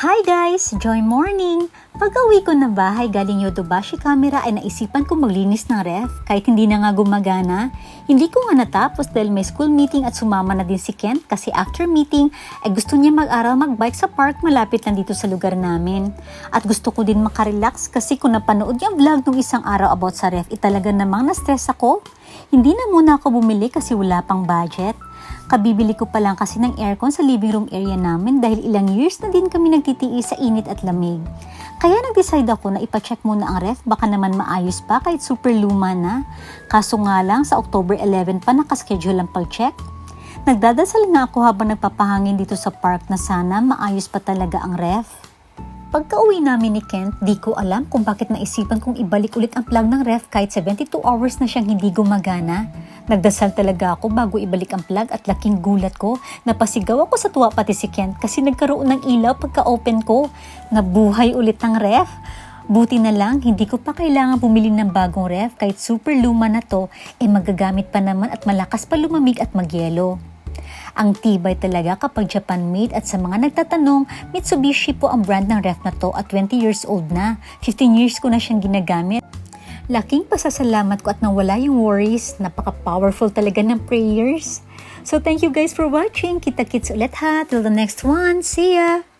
Hi guys! Joy morning! Pag-uwi ko na bahay galing Yodobashi camera ay naisipan ko maglinis ng ref kahit hindi na nga gumagana. Hindi ko nga natapos dahil may school meeting at sumama na din si Kent kasi after meeting ay gusto niya mag-aral magbike sa park malapit lang dito sa lugar namin. At gusto ko din makarelax kasi kung napanood yung vlog nung isang araw about sa ref, talaga namang na-stress ako. Hindi na muna ako bumili kasi wala pang budget. Kabibili ko pa lang kasi ng aircon sa living room area namin dahil ilang years na din kami nagtitiis sa init at lamig. Kaya nag-decide ako na ipacheck muna ang ref, baka naman maayos pa kahit super luma na. Kaso nga lang sa October 11 pa nakaschedule ang pag-check. Nagdadasal nga ako habang nagpapahangin dito sa park na sana maayos pa talaga ang ref. Pagka-uwi namin ni Kent, di ko alam kung bakit naisipan kong ibalik ulit ang plug ng ref kahit 72 hours na siyang hindi gumagana. Nagdasal talaga ako bago ibalik ang plug at laking gulat ko. Napasigaw ako sa tuwa pati si Kent kasi nagkaroon ng ilaw pagka-open ko. Nabuhay ulit ang ref. Buti na lang, hindi ko pa kailangan bumili ng bagong ref kahit super luma na to, magagamit pa naman at malakas pa lumamig at magyelo. Ang tibay talaga kapag Japan-made at sa mga nagtatanong, Mitsubishi po ang brand ng ref na to at 20 years old na. 15 years ko na siyang ginagamit. Laking pasasalamat ko at nawala yung worries. Napaka-powerful talaga ng prayers. So thank you guys for watching. Kita-kits ulit ha. Till the next one. See ya!